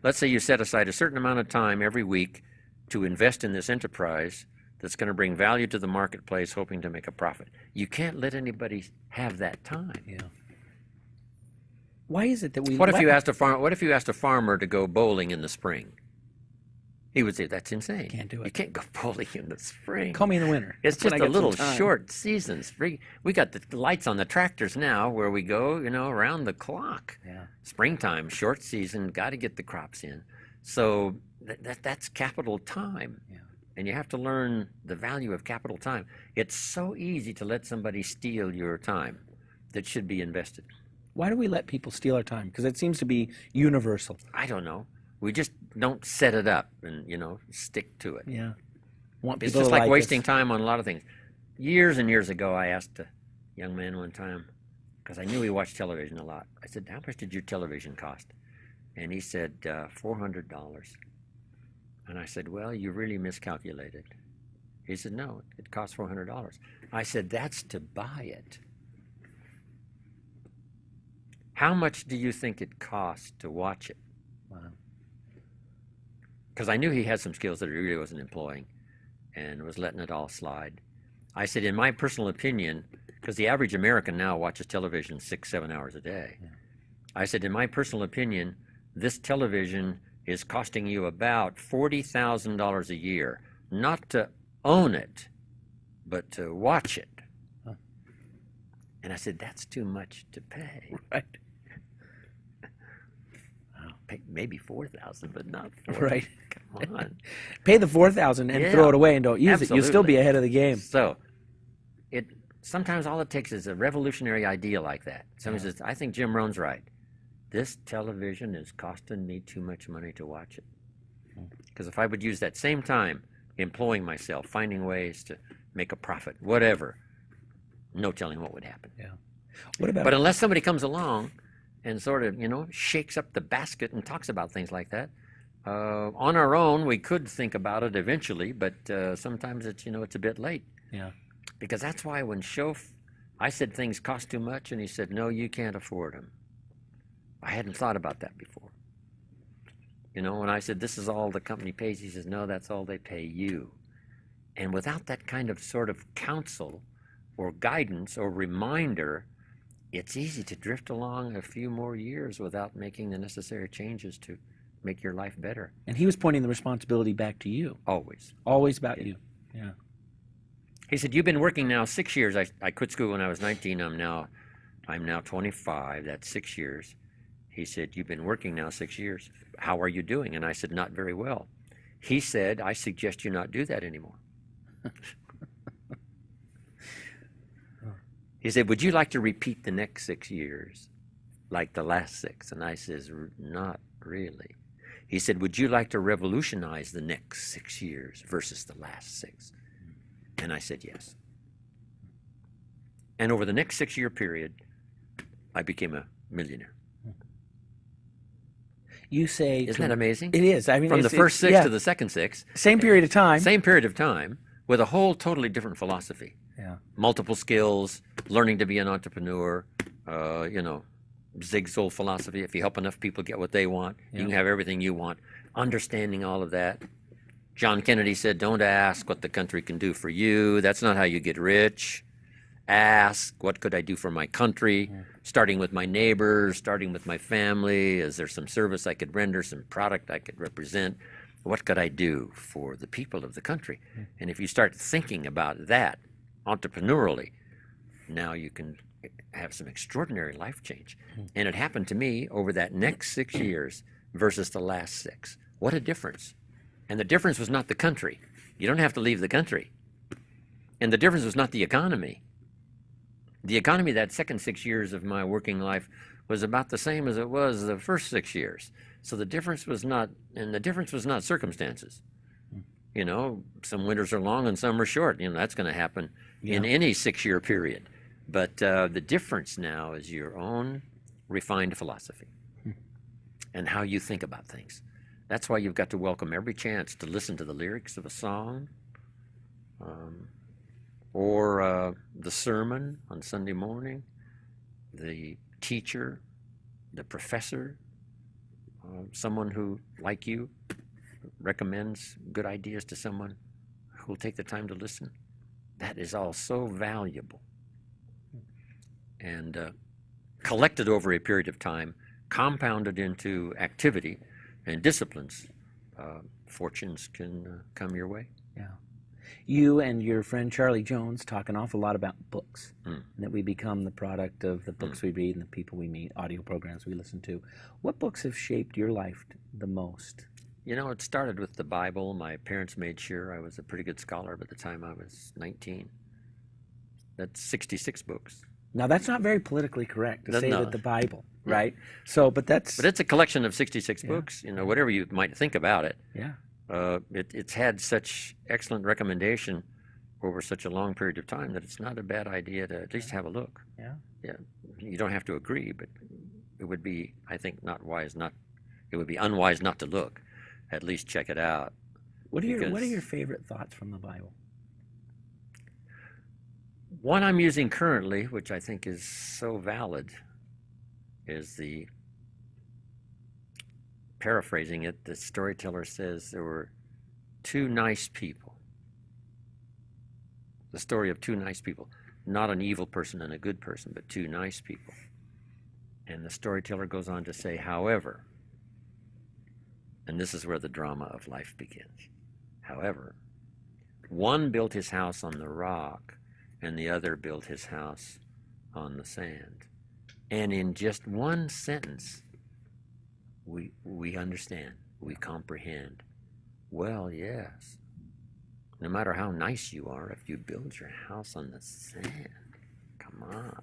Let's say you set aside a certain amount of time every week to invest in this enterprise that's going to bring value to the marketplace, hoping to make a profit. You can't let anybody have that time. Yeah. Why is it that we? What if you asked a farmer to go bowling in the spring? He would say, "That's insane. Can't do it. You can't go bowling in the spring. Call me in the winter. It's just a little short season. We got the lights on the tractors now, where we go, around the clock. Yeah. Springtime, short season. Got to get the crops in. So that's capital time. Yeah. And you have to learn the value of capital time. It's so easy to let somebody steal your time that should be invested. Why do we let people steal our time? Because it seems to be universal. I don't know. We just don't set it up and, stick to it. Yeah. It's just like wasting time on a lot of things. Years and years ago, I asked a young man one time, because I knew he watched television a lot. I said, how much did your television cost? And he said, $400. And I said, well, you really miscalculated. He said, no, it cost $400. I said, that's to buy it. How much do you think it cost to watch it? Wow. Because I knew he had some skills that he really wasn't employing and was letting it all slide. I said, in my personal opinion, because the average American now watches television 6-7 hours a day. Yeah. I said, in my personal opinion, this television is costing you about $40,000 a year, not to own it, but to watch it. Huh. And I said, that's too much to pay. Right. Maybe $4,000, but not $40,000. Right. Come on. Pay the $4,000 and throw it away and don't use Absolutely. it. You'll still be ahead of the game. So, sometimes all it takes is a revolutionary idea like that. Somebody says, I think Jim Rohn's right. This television is costing me too much money to watch it. Because if I would use that same time employing myself, finding ways to make a profit, whatever, no telling what would happen. Yeah. But unless somebody comes along and sort of, shakes up the basket and talks about things like that, on our own, we could think about it eventually, but sometimes it's a bit late. Yeah. Because that's why when I said things cost too much, and he said, no, you can't afford them. I hadn't thought about that before. When I said, this is all the company pays, he says, no, that's all they pay you. And without that kind of sort of counsel or guidance or reminder, it's easy to drift along a few more years without making the necessary changes to make your life better. And he was pointing the responsibility back to you. Always. Always about you. Yeah. He said, you've been working now 6 years. I quit school when I was 19. I'm now 25. That's 6 years. He said, you've been working now 6 years. How are you doing? And I said, not very well. He said, I suggest you not do that anymore. He said, would you like to repeat the next 6 years like the last 6? And I says, not really. He said, would you like to revolutionize the next 6 years versus the last 6? And I said, yes. And over the next 6-year period, I became a millionaire. You say... Isn't that amazing? It is. I mean, from the first 6 to the second 6. Same period of time. Same period of time with a whole totally different philosophy. Yeah. Multiple skills, learning to be an entrepreneur, Zig's old philosophy, if you help enough people get what they want, you can have everything you want. Understanding all of that. John Kennedy said, don't ask what the country can do for you. That's not how you get rich. Ask, what could I do for my country? Starting with my neighbors, starting with my family. Is there some service I could render, some product I could represent? What could I do for the people of the country? And if you start thinking about that entrepreneurially, now you can have some extraordinary life change. And it happened to me over that next 6 years versus the last 6. What a difference. And the difference was not the country. You don't have to leave the country. And the difference was not the economy. The economy that second 6 years of my working life was about the same as it was the first 6 years. So the difference was not circumstances. Some winters are long and some are short. That's going to happen in any 6-year period. But the difference now is your own refined philosophy and how you think about things. That's why you've got to welcome every chance to listen to the lyrics of a song or the sermon on Sunday morning, the teacher, the professor, someone who, like you, recommends good ideas to someone who will take the time to listen. That is all so valuable. And collected over a period of time, compounded into activity and disciplines, fortunes can come your way. Yeah. You and your friend Charlie Jones talk an awful lot about books, and that we become the product of the books we read and the people we meet, audio programs we listen to. What books have shaped your life the most? It started with the Bible. My parents made sure I was a pretty good scholar by the time I was 19. That's 66 books. Now, that's not very politically correct to say No. that the Bible, right? So, but it's a collection of 66 books, whatever you might think about it. Yeah. It's had such excellent recommendation over such a long period of time that it's not a bad idea to at least have a look. Yeah. Yeah. You don't have to agree, but it would be, I think, it would be unwise not to look. At least check it out. What are your favorite thoughts from the Bible? One I'm using currently, which I think is so valid, is paraphrasing it, the storyteller says there were 2 nice people. The story of 2 nice people. Not an evil person and a good person, but 2 nice people. And the storyteller goes on to say, however, and this is where the drama of life begins. However, one built his house on the rock, and the other built his house on the sand. And in just one sentence, we understand, we comprehend. Well, yes, no matter how nice you are, if you build your house on the sand, come on.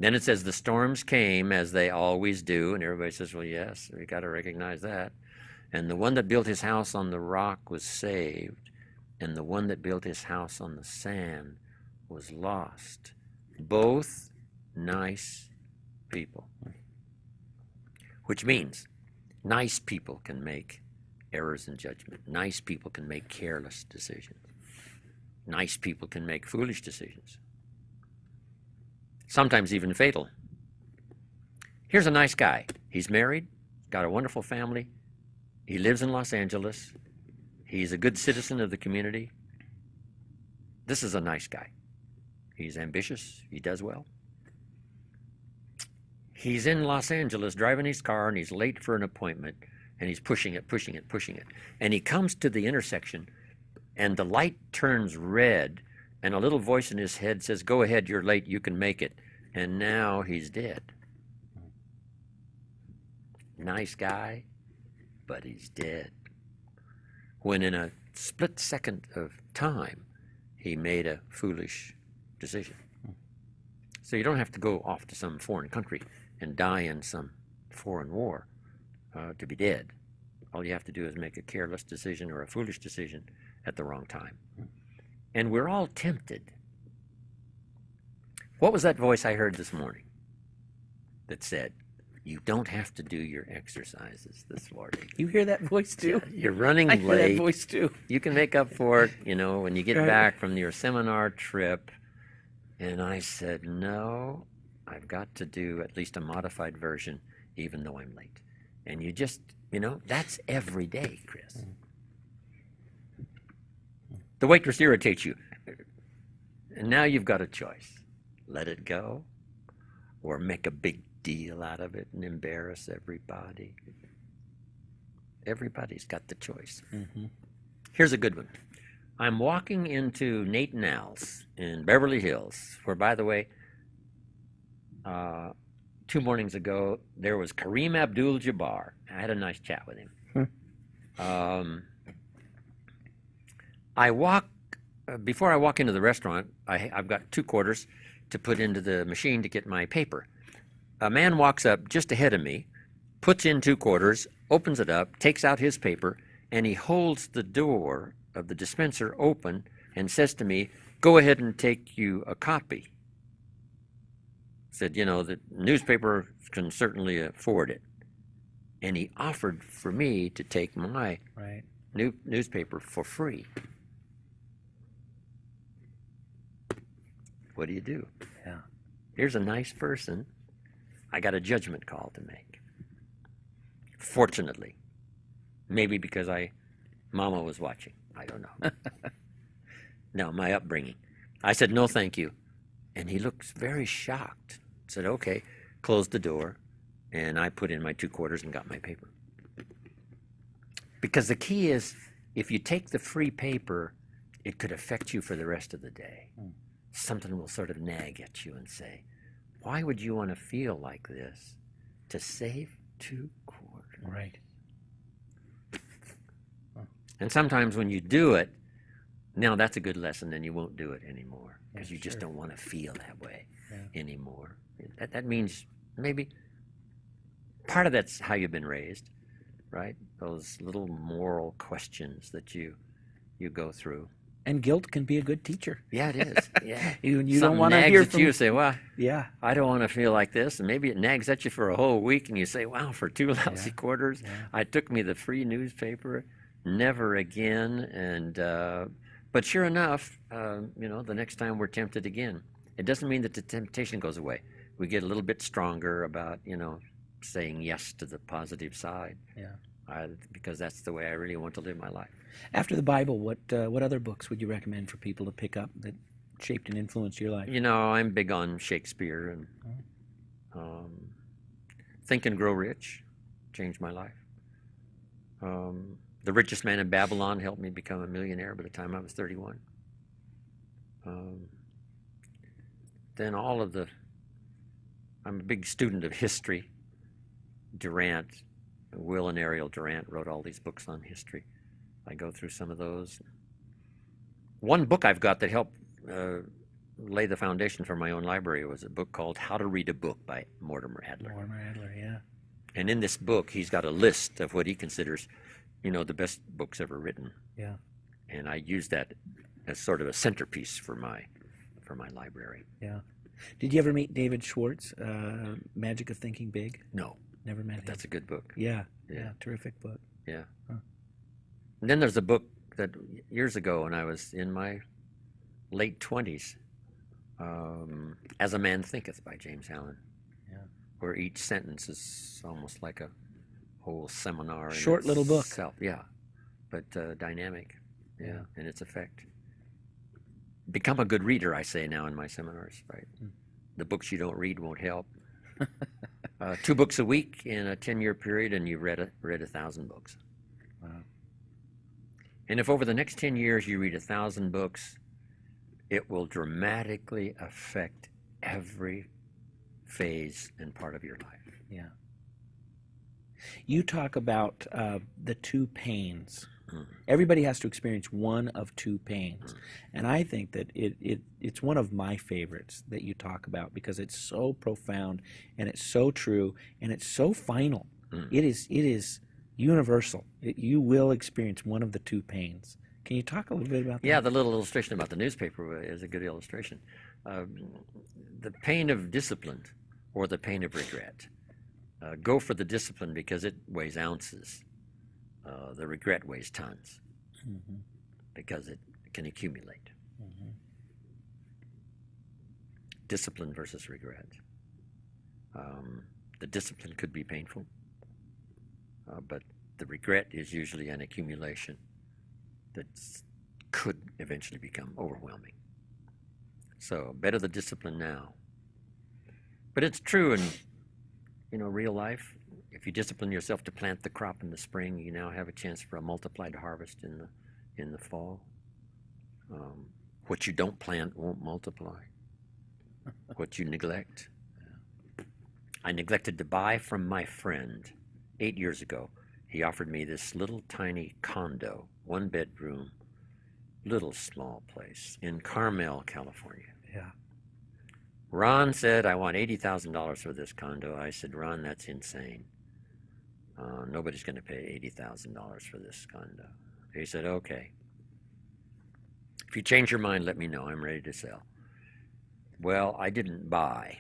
Then it says the storms came as they always do, and everybody says, well, yes, we got to recognize that. And the one that built his house on the rock was saved, and the one that built his house on the sand was lost. Both nice people. Which means nice people can make errors in judgment. Nice people can make careless decisions. Nice people can make foolish decisions. Sometimes even fatal. Here's a nice guy. He's married, got a wonderful family. He lives in Los Angeles. He's a good citizen of the community. This is a nice guy. He's ambitious. He does well. He's in Los Angeles driving his car, and he's late for an appointment, and he's pushing it. And he comes to the intersection, and the light turns red, and a little voice in his head says, go ahead, you're late, you can make it. And now he's dead. Nice guy, but he's dead. When in a split second of time, he made a foolish decision. So you don't have to go off to some foreign country and die in some foreign war to be dead. All you have to do is make a careless decision or a foolish decision at the wrong time. And we're all tempted. What was that voice I heard this morning that said, you don't have to do your exercises this morning? You hear that voice too? Yeah, you're running I late. hear that voice too. You can make up for it, when you get Right. back from your seminar trip. And I said, no, I've got to do at least a modified version, even though I'm late. And you just, that's every day, Chris. The waitress irritates you. And now you've got a choice. Let it go, or make a big deal out of it and embarrass everybody. Everybody's got the choice. Mm-hmm. Here's a good one. I'm walking into Nate and Al's in Beverly Hills, where, by the way, 2 mornings ago, there was Kareem Abdul-Jabbar. I had a nice chat with him. Before I walk into the restaurant, I've got 2 quarters to put into the machine to get my paper. A man walks up just ahead of me, puts in 2 quarters, opens it up, takes out his paper, and he holds the door of the dispenser open and says to me, go ahead and take you a copy. Said, the newspaper can certainly afford it. And he offered for me to take my newspaper for free. What do? Yeah. Here's a nice person. I got a judgment call to make. Fortunately. Maybe because Mama was watching. I don't know. No, my upbringing. I said, no, thank you. And he looks very shocked. Said, okay, closed the door, and I put in my 2 quarters and got my paper. Because the key is, if you take the free paper, it could affect you for the rest of the day. Something will sort of nag at you and say, why would you want to feel like this to save 2 quarters? Right. And sometimes when you do it, now that's a good lesson, and you won't do it anymore because you just don't want to feel that way anymore. That means maybe part of that's how you've been raised, right? Those little moral questions that you go through. And guilt can be a good teacher. Yeah, it is. Yeah. You don't want to hear at from you, say, well, Yeah. I don't want to feel like this. And maybe it nags at you for a whole week, and you say, wow, for 2 lousy quarters, I took me the free newspaper, never again. And but sure enough, the next time we're tempted again, it doesn't mean that the temptation goes away. We get a little bit stronger about, saying yes to the positive side. Yeah. Because that's the way I really want to live my life. After the Bible, what other books would you recommend for people to pick up that shaped and influenced your life? I'm big on Shakespeare, and Think and Grow Rich changed my life. The Richest Man in Babylon helped me become a millionaire by the time I was 31. Then I'm a big student of history. Will and Ariel Durant wrote all these books on history. I go through some of those. One book I've got that helped lay the foundation for my own library was a book called How to Read a Book by Mortimer Adler. Mortimer Adler, yeah. And in this book, he's got a list of what he considers, the best books ever written. Yeah. And I use that as sort of a centerpiece for my library. Yeah. Did you ever meet David Schwartz, Magic of Thinking Big? No. Never met him. That's a good book. Yeah. Terrific book. Yeah. Huh. And then there's a book that years ago when I was in my late 20s, As a Man Thinketh by James Allen. Yeah. Where each sentence is almost like a whole seminar. Short little book. Yeah. But dynamic. Yeah. In its effect. Become a good reader, I say now in my seminars, right? The books you don't read won't help. 2 books a week in a 10-year period, and you've read 1,000 books. Wow. And if over the next 10 years you read 1,000 books, it will dramatically affect every phase and part of your life. Yeah. You talk about the 2 pains Everybody has to experience one of two pains. And I think that it's one of my favorites that you talk about because it's so profound and it's so true and it's so final. It is universal. You will experience one of the two pains. Can you talk a little bit about that? Yeah, the little illustration about the newspaper is a good illustration. The pain of discipline or the pain of regret. Go for the discipline because it weighs ounces. The regret weighs tons because it can accumulate. Discipline versus regret. The discipline could be painful, but the regret is usually an accumulation that could eventually become overwhelming. So better the discipline now. But it's true in real life. If you discipline yourself to plant the crop in the spring, you now have a chance for a multiplied harvest in the fall. What you don't plant won't multiply. What you neglect. I neglected to buy from my friend 8 years ago. He offered me this little tiny condo, 1 bedroom, little small place in Carmel, California. Yeah. Ron said, I want $80,000 for this condo. I said, Ron, that's insane. Nobody's going to pay $80,000 for this condo. He said, okay. If you change your mind, let me know. I'm ready to sell. Well, I didn't buy.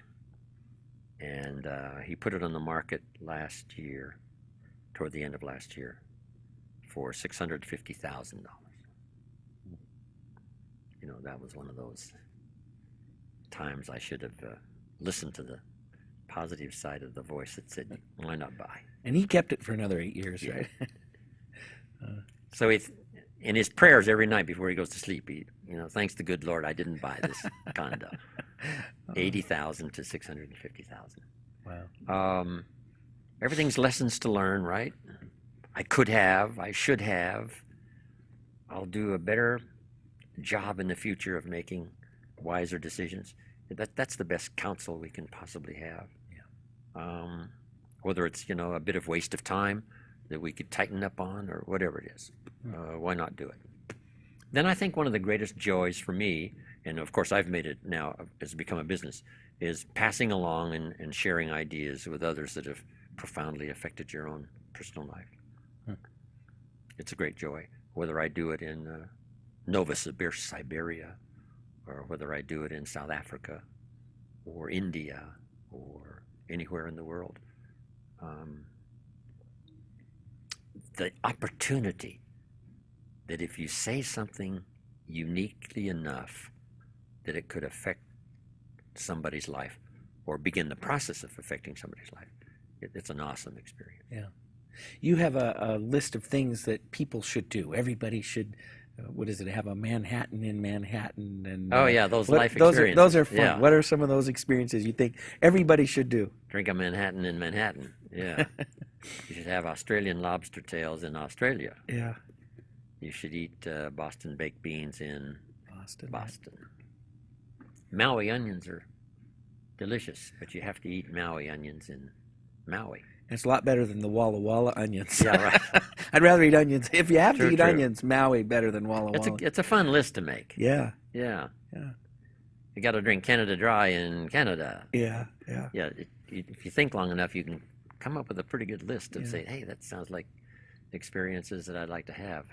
And he put it on the market last year, toward the end of last year, for $650,000. That was one of those times I should have listened to the positive side of the voice that said, why not buy? And he kept it for another 8 years, right? So in his prayers every night before he goes to sleep, he, thanks the good Lord, I didn't buy this condo. 80,000 to 650,000. Wow. Everything's lessons to learn, right? I could have, I should have. I'll do a better job in the future of making wiser decisions. That's the best counsel we can possibly have. Yeah. Whether it's a bit of waste of time that we could tighten up on or whatever it is, why not do it? Then I think one of the greatest joys for me, and of course I've made it now, it's become a business, is passing along and sharing ideas with others that have profoundly affected your own personal life. It's a great joy, whether I do it in Novosibirsk, Siberia, or whether I do it in South Africa or India or anywhere in the world. The opportunity that if you say something uniquely enough that it could affect somebody's life or begin the process of affecting somebody's life, it's an awesome experience. Yeah. You have a list of things that people should do. Everybody should, what is it, have a Manhattan in Manhattan? And those life experiences. Those are fun. Yeah. What are some of those experiences you think everybody should do? Drink a Manhattan in Manhattan. Yeah. You should have Australian lobster tails in Australia. Yeah. You should eat Boston baked beans in Boston. Maui onions are delicious, but you have to eat Maui onions in Maui. It's a lot better than the Walla Walla onions. Yeah, right. I'd rather eat onions. If you have to eat True. onions, Maui better than Walla Walla. It's a fun list to make. Yeah. Yeah. Yeah. You got to drink Canada Dry in Canada. Yeah. Yeah. Yeah. If you think long enough, you can come up with a pretty good list of say, hey, that sounds like experiences that I'd like to have.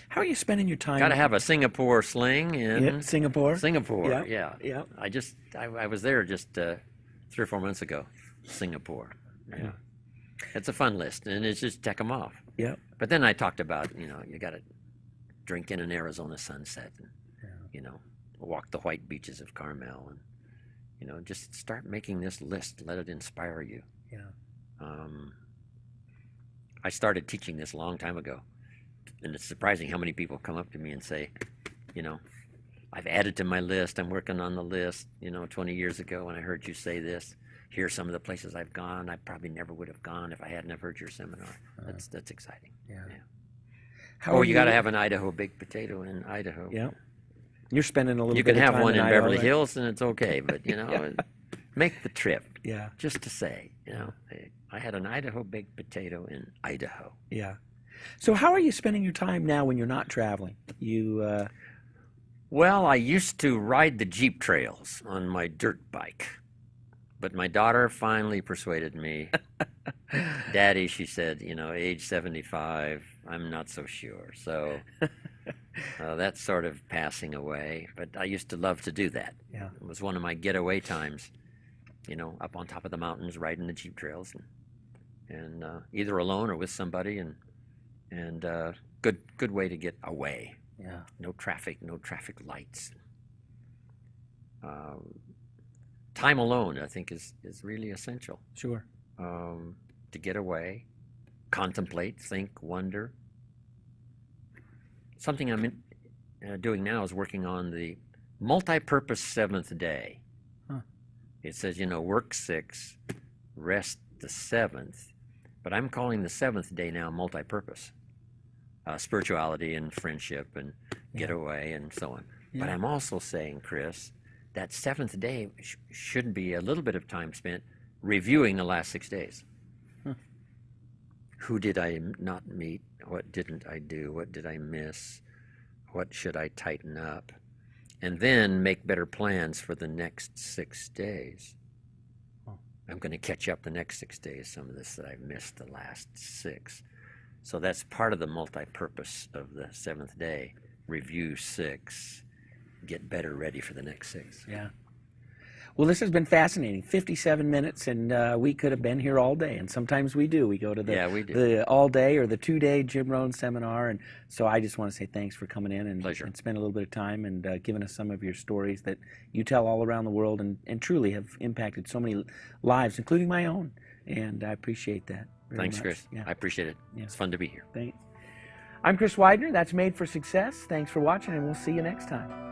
How are you spending your time? Got to have a Singapore sling in Singapore. Singapore. Yeah. I was there just 3 or 4 months ago. Singapore. Yeah. It's a fun list, and it's just check them off. Yeah. But then I talked about, you got to drink in an Arizona sunset, and walk the white beaches of Carmel, and just start making this list. Let it inspire you. Yeah. I started teaching this a long time ago, and it's surprising how many people come up to me and say, I've added to my list. I'm working on the list. 20 years ago when I heard you say this. Here's some of the places I've gone. I probably never would have gone if I hadn't have heard your seminar. That's exciting. Yeah. You got to have an Idaho baked potato in Idaho. Yeah. You're spending a little You bit can of have time one in Idaho, Beverly right? Hills, and it's okay. But make the trip. Yeah. Just to say, I had an Idaho baked potato in Idaho. Yeah. So how are you spending your time now when you're not traveling? Well, I used to ride the Jeep trails on my dirt bike, but my daughter finally persuaded me. Daddy, she said, age 75, I'm not so sure. So that's sort of passing away, but I used to love to do that. Yeah. It was one of my getaway times, up on top of the mountains, riding the Jeep trails, and either alone or with somebody, and good way to get away. Yeah. No traffic lights. Time alone, I think, is really essential. Sure. To get away, contemplate, think, wonder. Something I'm doing now is working on the multi-purpose seventh day. Huh. It says, work 6, rest the 7th, but I'm calling the 7th day now multi-purpose. Spirituality and friendship and getaway and so on. Yeah. But I'm also saying, Chris, that 7th day should be a little bit of time spent reviewing the last 6 days. Huh. Who did I not meet? What didn't I do? What did I miss? What should I tighten up? And then make better plans for the next 6 days. Huh. I'm going to catch up the next 6 days, some of this that I've missed the last 6. So that's part of the multi-purpose of the 7th day. Review 6, get better ready for the next 6. Yeah. Well, this has been fascinating. 57 minutes, and we could have been here all day, and sometimes we do. We go to the all-day or the 2-day Jim Rohn seminar, and so I just want to say thanks for coming in and spend a little bit of time and giving us some of your stories that you tell all around the world and truly have impacted so many lives, including my own, and I appreciate that. Thanks, Chris. Yeah. I appreciate it. Yeah. It's fun to be here. Thanks. I'm Chris Widener. That's Made for Success. Thanks for watching, and we'll see you next time.